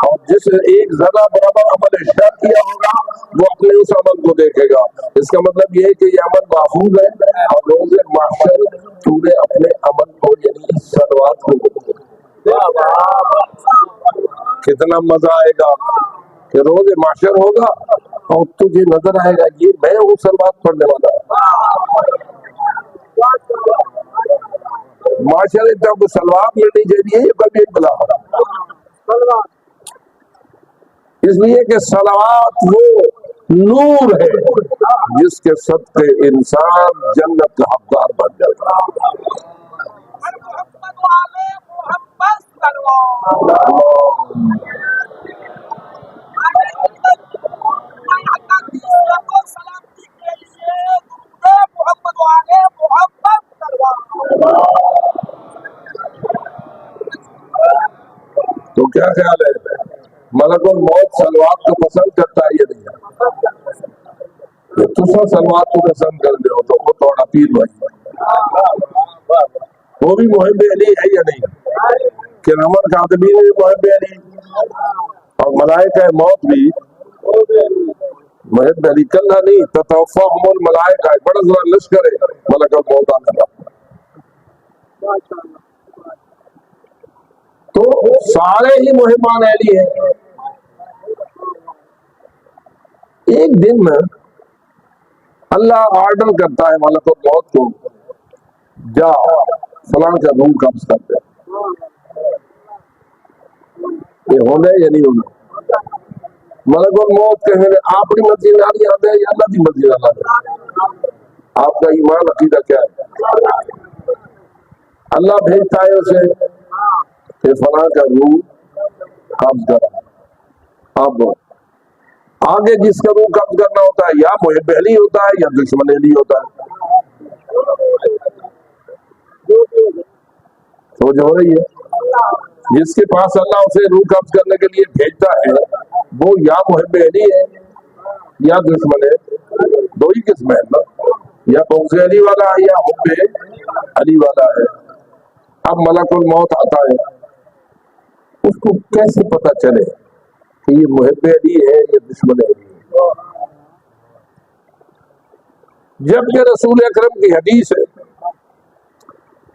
اور جس نے ایک ذرہ برابر عمل شر کیا ہوگا وہ اپنے اس عمل کو دیکھے گا۔ اس کا مطلب یہ ہے کہ یہ عمل محفوظ ہے، اور روز محشر تمہیں اپنے عمل کو یعنی صلوات کو کتنا مزہ آئے گا کہ روز محشر ہوگا اور تجھے نظر آئے گا یہ میں ہوں صلوات پڑھنے والا۔ معاشرے تک صلوات ملنی چاہیے یہ کبھی بلا، اس لیے کہ صلوات وہ نور ہے جس کے صدقے انسان جنت کا حقدار بن جاتا ہے۔ تو کیا خیال ہے ملک الموت صلوات کو پسند کرتا ہے یا نہیں؟ تسا صلوات کو پسند کر دے ہو تو وہ تھوڑا پیر بھائی وہ بھی محب علی ہے یا نہیں؟ کہ رحمت کاتبین بھی محب علی اور ملائکہ موت بھی محب علی۔ کل نہیں تتوفاہم الملائکہ، بڑا ذرا لشکر ہے ملک الموت آنے کا۔ تو سارے ہی محبان علی ہیں۔ ایک دن میں اللہ آرڈر کرتا ہے ملک الموت کو، جا فلاں کا روح قبض کر دے۔ یہ ہونا ہے یا نہیں ہونا؟ ملک الموت کہیں گے اپنی مرضی نہ نہیں آتے یا اللہ کی مرضی نہ آتے؟ آپ کا ایمان عقیدہ کیا ہے؟ اللہ بھیجتا ہے اسے کہ فلاں کا روح قبض کرا۔ اب آگے جس کا روح قبض کرنا ہوتا ہے یا محب علی ہوتا ہے یا دشمن علی ہوتا ہے۔ سمجھ ہو رہی ہے؟ جس کے پاس اللہ اسے روح قبض کرنے کے لیے بھیجتا ہے وہ یا محب علی ہے یا دشمن ہے، دو ہی قسم ہے نا، یا بغض علی والا ہے یا حب علی والا ہے۔ اب ملک الموت آتا ہے، اس کو کیسے پتا چلے کہ یہ محب علی ہے یا دشمن علی ہے؟ جبکہ رسول اکرم کی حدیث ہے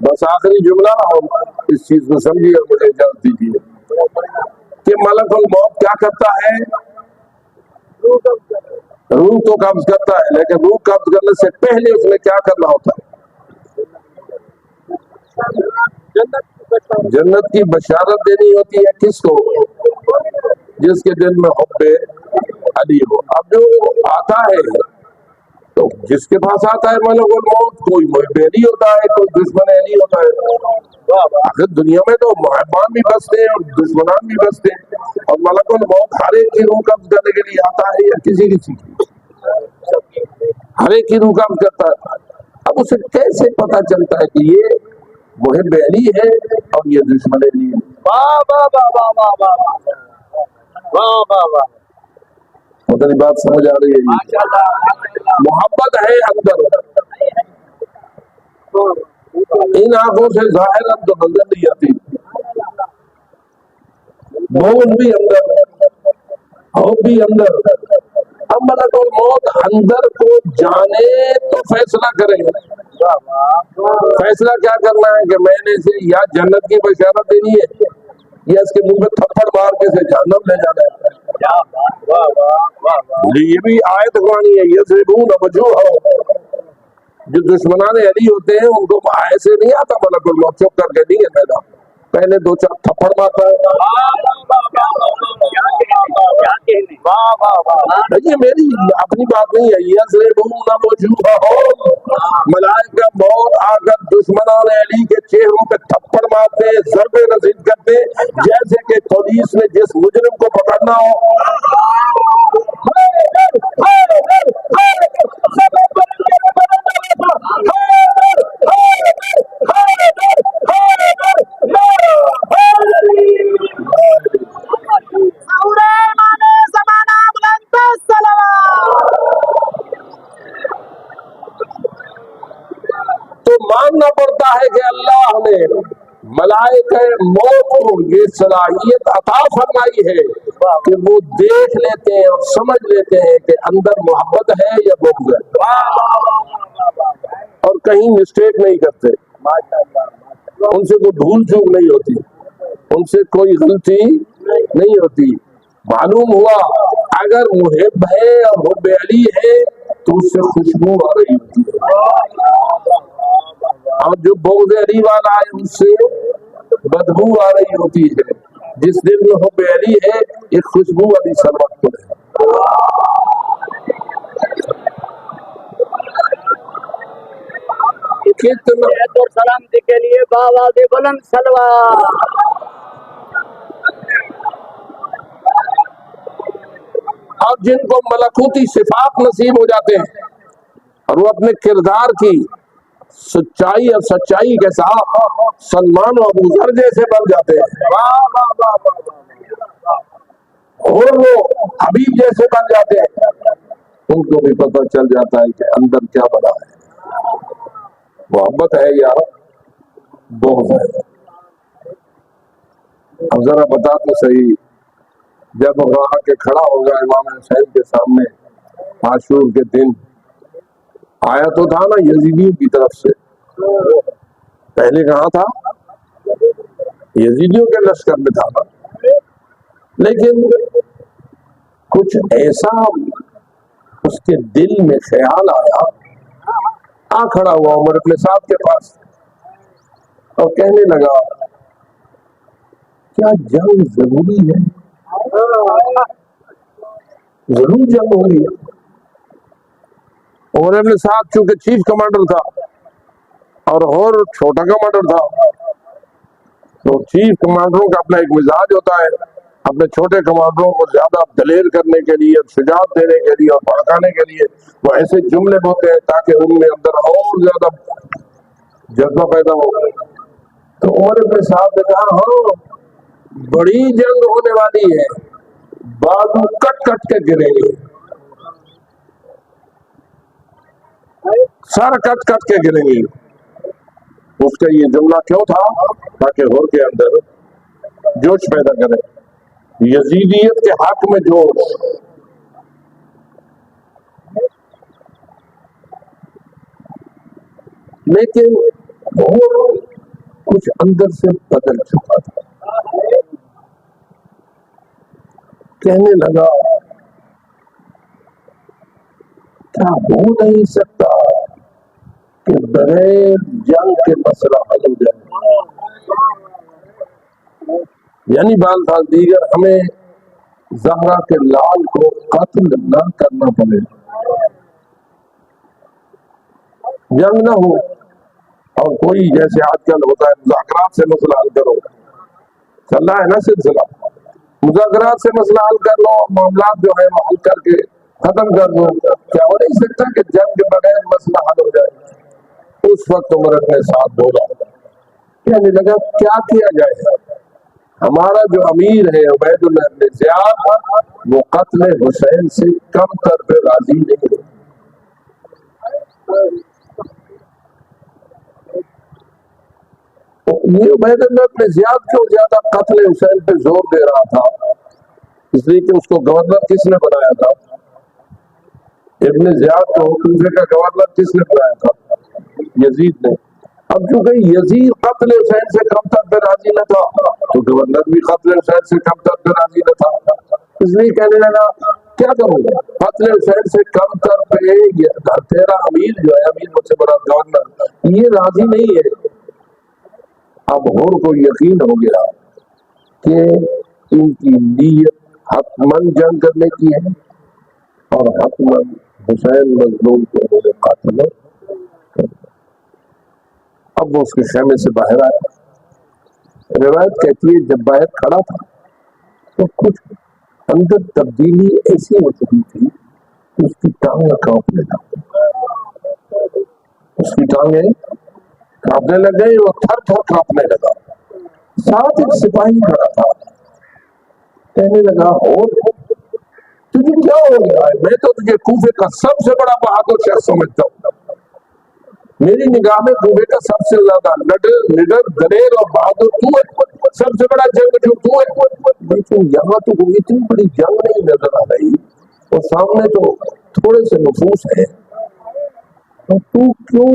بس آخری جملہ اس چیز کو سمجھیے اور مجھے اجازت دیجیے کہ ملک الموت کیا کرتا ہے؟ روح تو قبض کرتا ہے، لیکن روح قبض کرنے سے پہلے اس میں کیا کرنا ہوتا ہے؟ جنت کی بشارت دینی ہوتی ہے کس کو؟ جس کے دل میں حب علی ہو۔ اب جو آتا ہے تو جس کے پاس آتا ہے ملک الموت، کوئی محب علی ہوتا ہے، کوئی دشمن علی ہوتا ہے۔ آخر دنیا میں تو محبان بھی بستے ہیں اور دشمنان بھی بستے ہیں، اور ملک الموت ہر ایک کی روح قبض کرنے کے لیے آتا ہے یا کسی کی؟ ہر ایک کی روح قبض کرتا ہے۔ اب اسے کیسے پتا چلتا ہے کہ یہ محب علی ہے اور یہ دشمن علی ہے؟ مطلب بات سمجھ آ رہی ہے؟ محبت ہے اندر، ان آنکھوں سے ظاہر تو نظر نہیں آتی، بغض بھی اندر، حب بھی اندر۔ اب ملک الموت اندر کو جانے تو فیصلہ کرے گا۔ فیصلہ کیا کرنا ہے کہ میں نے اسے یا جنت کی بشارت دینی ہے یا اس کے منہ میں تھپڑ مار کے اسے جہنم لے جانا ہے۔ یہ بھی آیت قرآنی ہے، یضربون وجوہہم، جو دشمنان علی ہوتے ہیں ان کو ایسے نہیں آتا ملک الموت چپ کر کے نہیں ہے میدان، پہلے دو چار تھپڑ مارتا ہے۔ یہ میری اپنی بات نہیں ہے، یضربون وجوہہم، ملائکہ موت آ کر دشمنان علی کے چہروں پہ تھپڑ مارتے، ضربے رسید کرتے، جیسے کہ پولیس نے جس مجرم کو پکڑنا ہو۔ تو ماننا پڑتا ہے کہ اللہ نے ملائکہ موت کو یہ صلاحیت عطا فرمائی ہے کہ وہ دیکھ لیتے ہیں اور سمجھ لیتے ہیں کہ اندر محبت ہے یا بغض ہے، اور کہیں مسٹیک نہیں کرتے، ان سے کوئی بھول چوک نہیں ہوتی، ان سے کوئی غلطی نہیں ہوتی۔ معلوم ہوا اگر محب ہے اور حب علی ہے تو اس سے خوشبو آ رہی ہوتی ہے، اور جو بغض علی والا ہے اس سے بدبو آ رہی ہوتی ہے۔ جس دل میں حب علی ہے ایک خوشبو والی سلوات کو ہے۔ کتنا سلامتی کے لیے باواز بلند سلوات۔ اور جن کو ملکوتی صفات نصیب ہو جاتے ہیں اور وہ اپنے کردار کی سچائی اور سچائی کے ساتھ سلمان و ابو ذر جیسے بن جاتے ہیں، اور وہ حبیب جیسے بن جاتے ہیں، ان کو بھی پتہ چل جاتا ہے کہ اندر کیا بنا ہے، محبت ہے یا بغض ہے۔ اب ذرا بتا تو صحیح، جب وہاں کے کھڑا ہوگا امام حسین کے سامنے عاشور کے دن، آیا تو تھا نا یزیدیوں کی طرف سے، پہلے کہاں تھا؟ یزیدیوں کے لشکر میں تھا نا، لیکن کچھ ایسا اس کے دل میں خیال آیا، آ کھڑا ہوا عمر ابن سعد کے پاس اور کہنے لگا کیا جنگ ضروری ہے؟ ضرور جنگ ہوگی۔ عمر ابن سعد چونکہ چیف کمانڈر تھا اور چھوٹا کمانڈر تھا، تو چیف کمانڈروں کا اپنا ایک مزاج ہوتا ہے، اپنے چھوٹے کمانڈروں کو زیادہ دلیر کرنے کے لیے، شجاعت دینے کے لیے اور بھڑکانے کے لیے وہ ایسے جملے بولتے ہیں تاکہ ان میں اندر اور زیادہ جذبہ پیدا ہو۔ تو عمر ابن صاحب نے کہا ہاں بڑی جنگ ہونے والی ہے، بازو کٹ کٹ کے گریں گے، سر کٹ کٹ کے گریں گے۔ اس کا یہ جملہ کیوں تھا؟ تاکہ ہور کے اندر جوش پیدا کرے، یزیدیت کے حق میں جوش۔ لیکن کچھ اندر سے بدل چکا تھا. کہنے لگا کیا ہو نہیں سکتا کہ بغیر جنگ کے مسئلہ حل ہو جائے. یعنی بال تھا دیگر ہمیں زہرا کے لال کو قتل نہ کرنا پڑے, جنگ نہ ہو, اور کوئی جیسے آج کل ہوتا ہے مذاکرات سے مسئلہ حل کرو, چل رہا ہے نا سلسلہ, مذاکرات سے مسئلہ حل کر لو, معاملات جو ہے وہ حل کر کے ختم کر دو. کیا ہو نہیں سکتا کہ جنگ کے بغیر مسئلہ حل ہو جائے؟ اس وقت عمر اپنے ساتھ بولا, کہنے لگا کیا کیا جائے؟ ہمارا جو امیر ہے عبید اللہ بن زیاد, وہ قتل حسین سے کم تر پہ راضی نہیں ہے. یہ عبید اللہ بن زیاد کیوں زیادہ قتل حسین پہ زور دے رہا تھا؟ اس لیے کہ اس کو گورنر کس نے بنایا تھا؟ ابن زیاد کو کوفے کا گورنر کس نے بنایا تھا؟ یزید نے. اب چونکہ یزید قتل حسین سے کم تر پہ راضی نہ تھا, تو گورنر بھی قتل حسین سے کم تر پہ راضی نہ تھا. اس لیے کہنے لگا کیا کروں گا, قتل حسین سے کم تر پہ تیرا امیر جو ہے, امیر مجھ سے بڑا گورنر, یہ راضی نہیں ہے. اب اور کو یقین ہو گیا کہ ان کی نیت حتمن جنگ کرنے کی ہے, اور حتمن حسین مظلوم کو انہوں نے قاتل. اب وہ اس کے خیمے سے باہر آیا. روایت کہتی ہے جب باہر کھڑا تھا تو کچھ اندر تبدیلی ایسی ہو چکی تھی کہ اس کی ٹانگیں کانپنے لگی, اس کی ٹانگیں کانپنے لگ گئی, وہ تھر تھر کانپنے لگا. ساتھ ایک سپاہی کھڑا تھا, کہنے لگا اور تجھے کیا ہو گیا ہے؟ میں تو تجھے کوفے کا سب سے بڑا بہادر شخص سمجھتا ہوں, میری نگاہ میں کوفے کا سب سے زیادہ نڈر دلیر اور بہادر تو ہے, سب سے بڑا جنگجو تو ہے. لیکن یہاں تو کوئی اتنی بڑی جنگ نہیں نظر آ رہی, اور سامنے تو تھوڑے سے نفوس ہیں, تو کیوں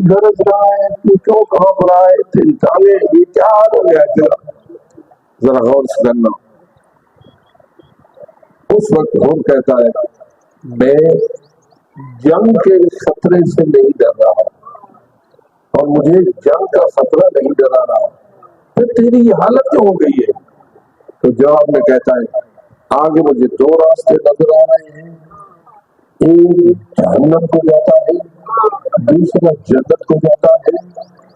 ڈرس رہا ہے, تو کیوں کانپ رہا ہے, تیری ٹانگیں یہ کیا حال ہو گیا ہے تیرا؟ ذرا غور سے کرنا. اس وقت ہم کہتا ہے میں جنگ کے خطرے سے نہیں ڈر رہا, اور مجھے جنگ کا خطرہ نہیں ڈرا رہا, پھر تیری یہ حالت کیوں ہو گئی ہے؟ تو جواب میں کہتا ہے آگے مجھے دو راستے نظر آ رہے ہیں, ایک جہنم کو جاتا ہے, دوسرا جنت کو جاتا ہے,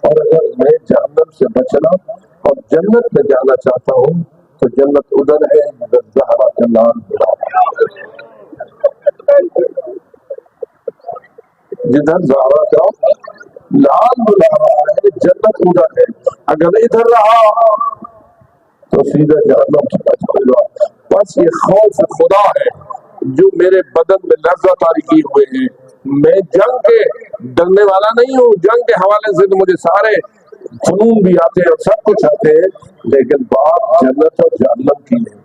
اور اگر میں جہنم سے بچنا اور جنت میں جانا چاہتا ہوں تو جنت ادھر ہے جدھر زہرا کا لال بلا رہا ہے, جدھر زہرا کا لال بلا رہا ہے, جنت ادھر ہے. اگر ادھر رہا تو سیدھا جہنم چلا جاؤں گا. بس یہ خوف خدا ہے جو میرے بدن میں لرزہ طاری کیے ہوئے ہیں. میں جنگ کے ڈرنے والا نہیں ہوں, جنگ کے حوالے سے تو مجھے سارے جنون بھی آتے ہیں اور سب کچھ آتے ہیں, لیکن بات جنت اور جہنم کی ہے,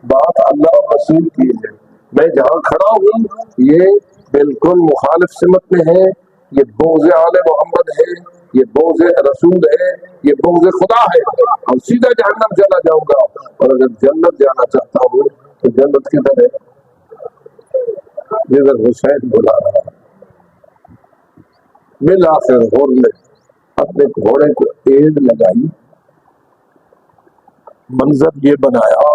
بات اللہ اور رسول کی ہے. میں جہاں کھڑا ہوں یہ بالکل مخالف سمت میں ہے, یہ بغض آل محمد ہے, یہ بغض رسول ہے, یہ بغض خدا ہے, اور سیدھا جہنم چلا جاؤں گا. اور اگر جنت جانا چاہتا ہوں تو جنت کدھر ہے؟ جدھر حسین بلا رہا. بالآخر غور نے اپنے گھوڑے کو ایڑ لگائی, منظر یہ بنایا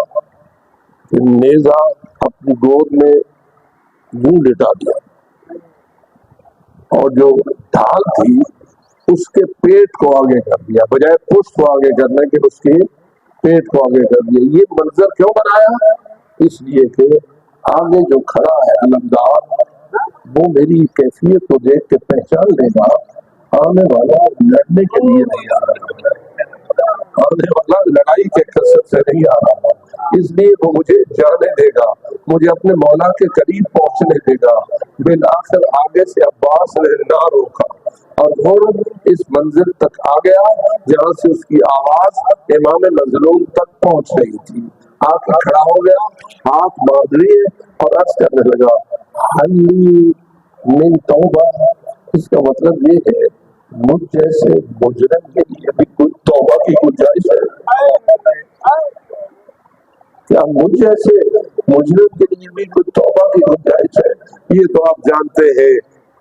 کہ نیزہ اپنی گود میں یوں لٹا دیا, اور جو ڈھال تھی اس کے پیٹ کو آگے کر دیا, بجائے پشت کو آگے کرنے کے اس کے پیٹ کو آگے کر دیا. یہ منظر کیوں بنایا؟ اس لیے کہ آگے جو کھڑا ہے علمدار وہ میری کیفیت کو دیکھ کے پہچان لے گا آنے والا لڑنے کے لیے نہیں آ رہا, آنے والا لڑائی کے کثرت سے نہیں آ رہا, اس لیے وہ مجھے جانے دے گا, مجھے اپنے مولا کے قریب پہنچنے دے گا. بالآخر آگے سے عباس نے نہ روکا اور فوراً اس منزل تک آ گیا جہاں سے اس کی آواز امام مظلوم تک پہنچ رہی تھی. آ کے کھڑا ہو گیا, ہاتھ باندھ لیے اور عرض کرنے لگا حلی من توبہ. اس کا مطلب یہ ہے مجھ جیسے مجرم کے لیے بھی کوئی توبہ کی گنجائش ہے؟ کیا مجھ جیسے مجرم کے لیے بھی کوئی توبہ کی گنجائش ہے؟ یہ تو آپ جانتے ہیں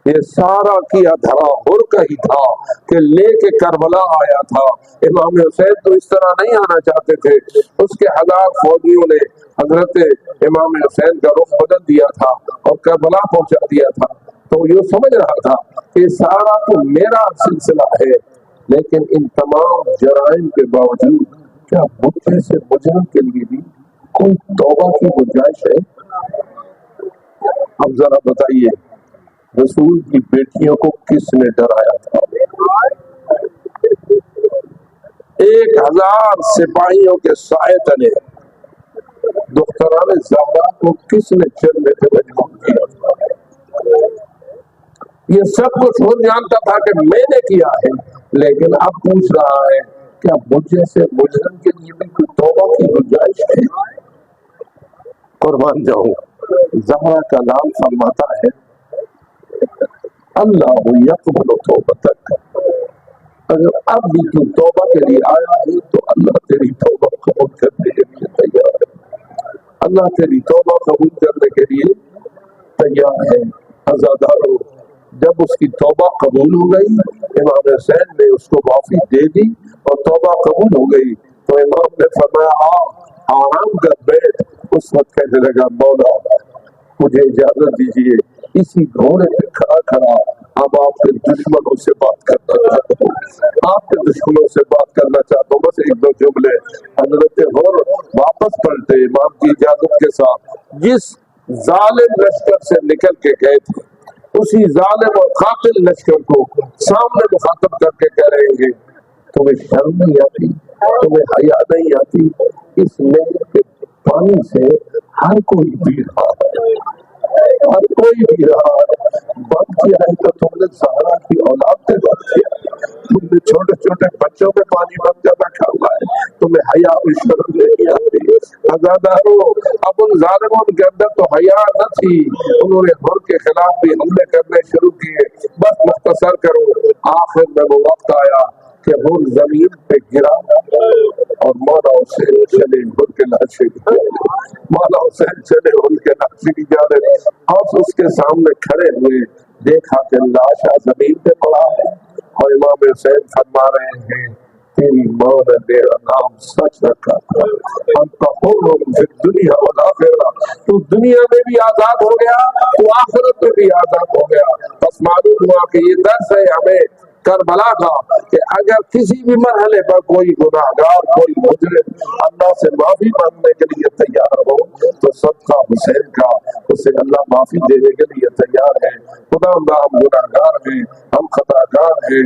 یہ سارا کیا دھرا ہر کا ہی تھا کہ لے کے کربلا آیا تھا۔ امام حسین تو اس طرح نہیں آنا چاہتے تھے، اس کے 1000 فوجیوں نے حضرت امام حسین کا رخ بدل دیا تھا اور کربلا پہنچا دیا تھا۔ تو یہ سمجھ رہا تھا کہ سارا تو میرا سلسلہ ہے، لیکن ان تمام جرائم کے باوجود کیا مجھ سے مجرم کے لیے بھی کوئی توبہ کی گنجائش ہے؟ اب ذرا بتائیے رسول کی بیٹیوں کو کس نے ڈرایا تھا؟ 1000 سپاہیوں کے سائے تلے دختران زہرا کو کس نے چلنے پہ مجبور کیا تھا؟ یہ سب کچھ وہ جانتا تھا کہ میں نے کیا ہے، لیکن اب پوچھ رہا ہے کیا مجھ جیسے مجرم کے لیے بھی کوئی توبہ کی گنجائش ہے؟ قربان جاؤں زہرا کا نام فرماتا ہے اللہ یقبل توبتک، اگر اب بھی تو توبہ کے لیے آیا ہے تو اللہ تیری توبہ قبول کرنے کے لیے تیار ہے، اللہ تیری توبہ قبول کرنے کے لیے تیار ہے۔ عزادارو جب اس کی توبہ قبول ہو گئی، امام حسین نے اس کو معافی دے دی اور توبہ قبول ہو گئی، تو امام نے فرمایا آرام کر بیٹھ۔ اس وقت کہنے لگا مولا مجھے اجازت دیجیے اسی گھوڑے پہ کھڑا کھڑا اب آپ کے دشمنوں سے بات کرنا چاہتا ہوں، آپ کے دشمنوں سے بات کرنا چاہتا ہوں، بس 1-2 جملے۔ حضرت غور واپس پلٹے امام کی اجازت کے ساتھ، جس ظالم لشکر سے نکل کے گئے تھے اسی ظالم اور قاتل لشکر کو سامنے مخاطب کر کے کہہ رہے ہیں تمہیں شرم نہیں آتی، تمہیں حیا نہیں آتی؟ اس نہر کے پانی سے ہر کوئی پی رہا ہے، ہر کوئی پی رہا ہے، بند کیا ہے تو تم نے زہرا کی اولاد سے بند کیا ہے، تم نے چھوٹے چھوٹے بچوں پہ پانی بند کر رکھا ہوا ہے، تمہیں حیا و شرم نہیں آتی؟ عزادارو اب ان ظالموں کے اندر تو حیا نہ تھی، انہوں نے حر کے خلاف بھی حملے کرنے شروع کیے۔ بس مختصر کرو، آخر میں وہ وقت آیا کہ حر زمین پہ گرا اور مولا حسین چلے حر کے لاشے کی جانب، مولا حسین چلے حر کے لاشے کی جانب، اور اس کے سامنے کھڑے ہوئے دیکھا کہ لاشا زمین پہ پڑا ہے اور امام حسین فرما رہے ہیں تیری ماں نے میرا نام سچ رکھا تھا، انت حر فی الدنیا والآخرہ، تو دنیا میں بھی آزاد ہو گیا تو آخرت میں بھی آزاد ہو گیا۔ بس معلوم ہوا کہ یہ درس ہے ہمیں کربلا کا کہ اگر کسی بھی مرحلے پر کوئی گناہگار کوئی مجرم اللہ سے معافی مانگنے کے لیے تیار ہو تو صدقہ حسین کا اسے اللہ معافی دینے کے لیے تیار ہے۔ خدا ہم گناہگار ہیں، ہم خطاکار ہیں،